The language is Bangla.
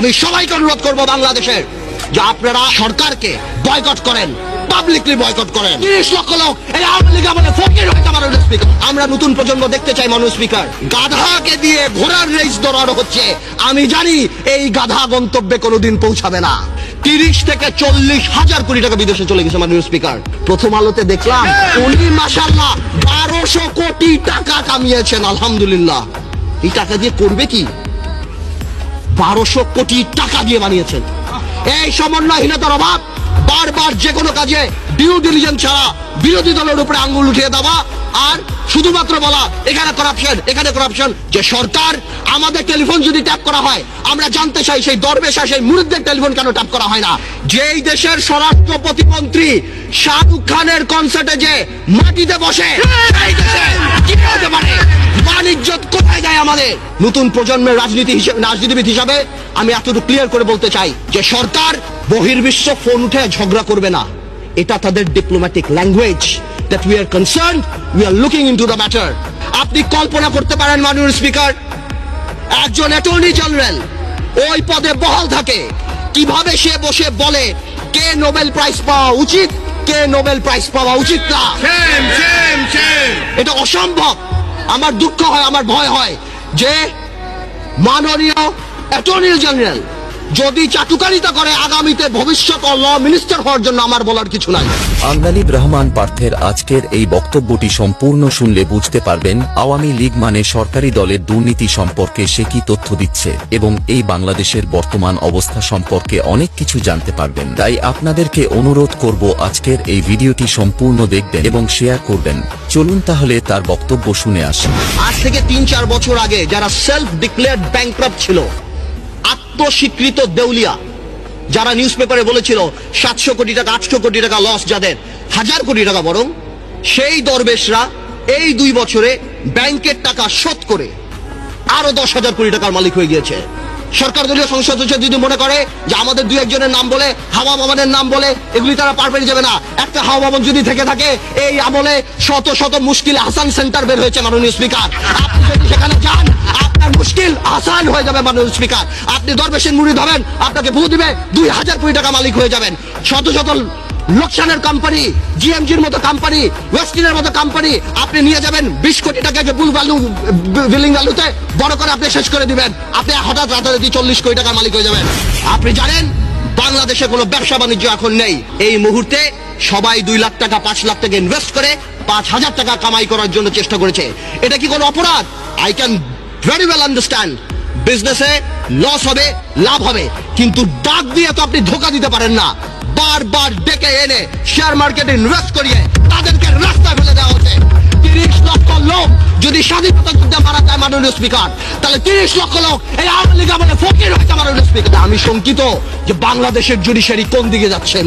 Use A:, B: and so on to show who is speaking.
A: আমি সবাইকে অনুরোধ করব বাংলাদেশের যে আপনারা সরকারকে বয়কট করেন, পাবলিকলি বয়কট করেন। 30 লক্ষ লোক এই আওয়ামী লীগ আমাদের ফকির হয়েছে মাননীয় স্পিকার। আমরা নতুন প্রজন্ম দেখতে চাই মাননীয় স্পিকার। গাধাকে দিয়ে ঘোড়ার রেস দৌড়ানো হচ্ছে। আমি জানি এই গাধা গন্তব্যে কোনোদিন পৌঁছাবে না। 30 থেকে 40 হাজার কোটি টাকা বিদেশে চলে গেছে মাননীয় স্পিকার। প্রথম আলোতে দেখলাম উনি মাশাআল্লাহ 1200 কোটি টাকা কামিয়েছেন। আলহামদুলিল্লাহ। এই টাকা দিয়ে করবে কি? 1200 কোটি টাকা দিয়ে বানিয়েছেন। এই সমন্বয়হীনতার অভাব, বারবার যে কোনো কাজে ডিউ ডিলিজেন্স ছাড়া বিরোধী দলের উপরে আঙ্গুল উঠিয়ে দেওয়া আর শুধুমাত্র বলা এখানে করাপশন, এখানে করাপশন। যে সরকার আমাদের টেলিফোন যদি ট্যাপ করা হয়, আমরা জানতে চাই সেই দরবেশ আর সেই মুরিদদের টেলিফোন কেন ট্যাপ করা হয় না? যেই দেশের স্বরাষ্ট্র প্রতিমন্ত্রী শাহরুখ খানের কনসার্টে যে মাটিতে বসে, এই দেশে কি হতে পারে? বাণিজ্য কোথায় যায় আমাদের? নতুন প্রজন্মের রাজনীতিবিদ হিসাবে আমি এতটুকু ক্লিয়ার করে বলতে চাই যে সরকার বহির্বিশ্ব ফোন উঠে ঝগড়া করবে না। এটা তাদের diplomatic language. that we are concerned, we are looking into the matter. আপনি কল্পনা করতে পারেন মাননীয় স্পিকার, একজন অ্যাটর্নি জেনারেল ওই পদে বহাল থাকে, কিভাবে সে বসে বলে কে নোবেল প্রাইজ পাওয়া উচিত, কে নোবেল প্রাইজ পাওয়া উচিত না। এটা অসম্ভব। আমার দুঃখ হয়, আমার ভয় হয় যে মাননীয় অ্যাটর্নি জেনারেল যদি চাটুকারিতা করে আগামীতে ভবিষ্যৎ ল মিনিস্টার হওয়ার জন্য আমার বলার কিছু নাই।
B: আন্দালিব রহমান পার্থের আজকের এই বক্তব্যটি সম্পূর্ণ শুনলে বুঝতে পারবেন আওয়ামী লীগ মানে সরকারি দলের দুর্নীতি সম্পর্কে সে কি তথ্য দিচ্ছে এবং এই বাংলাদেশের বর্তমান অবস্থা সম্পর্কে অনেক কিছু জানতে পারবেন। তাই আপনাদেরকে অনুরোধ করব আজকের এই ভিডিওটি সম্পূর্ণ দেখবেন এবং শেয়ার করবেন। চলুন তাহলে তার বক্তব্য শুনে আসি।
A: আজ থেকে 3-4 বছর আগে যারা সেলফ ডিক্লেয়ার্ড ব্যাংক্রাপ্ট ছিল, আত্মস্বীকৃত দেউলিয়া, যারা নিউজ পেপারে বলেছিল 700 কোটি টাকা 800 কোটি টাকা লস, যাদের 1000 কোটি টাকা বরং, সেই দরবেশরা এই 2 বছরে ব্যাংকের টাকা শোধ করে আরো 10,000 কোটি টাকার মালিক হয়ে গিয়েছে। সরকার দলীয় সংসদ সদস্য যদি মনে করে যে আমাদের 2-1 নাম বলে, হাওয়া ভবনের নাম বলে এগুলি তারা পার পেয়ে যাবে না। একটা হাওয়া ভবন যদি থেকে থাকে, এই আমলে শত শত মুশকিলে হাসান সেন্টার বের হয়েছে মাননীয় স্পিকার। আপনি যদি সেখানে যান, আপনার মুশকিল আসান হয়ে যাবে মাননীয় স্পিকার। আপনি দরবেশের মুরিদ হবেন, আপনাকে ভূ দিবে, 2000 কোটি টাকা মালিক হয়ে যাবেন। শত শত লোকসানের কোম্পানি, জিএমজির মতো কোম্পানি, ওয়েস্টিনের মতো কোম্পানি আপনি নিয়ে যাবেন 20 কোটি টাকাকে বিলিং ভ্যালুতে বড় করে আপনি শেষ করে দিবেন। আপনি হঠাৎ রাতারাতি 40 কোটি টাকার মালিক হয়ে যাবেন। আপনি জানেন বাংলাদেশে কোনো ব্যবসা বাণিজ্য এখন নেই। এই মুহূর্তে সবাই 2 লাখ টাকা 5 লাখ টাকা ইনভেস্ট করে 5,000 টাকা কামাই করার জন্য চেষ্টা করেছে। এটা কি কোনো অপরাধ? I can very well understand. বিজনেসে লস হবে, লাভ হবে, কিন্তু ডাক দিয়ে তো আপনি ধোকা দিতে পারেন না। বারবার ডেকে এনে শেয়ার মার্কেটে ইনভেস্ট করিয়ে তাদেরকে রাস্তায় ফেলে দেওয়া হচ্ছে। 30 লক্ষ লোক যদি স্বাধীনতা যুদ্ধে মারা যায় মাননীয় স্পিকার, তাহলে 30 লক্ষ লোক এই আওয়ামী লীগ আমাদের ফকির হয়েছে মাননীয় স্পিকার। আমি শঙ্কিত যে বাংলাদেশের জুডিশিয়ারি কোন দিকে যাচ্ছে।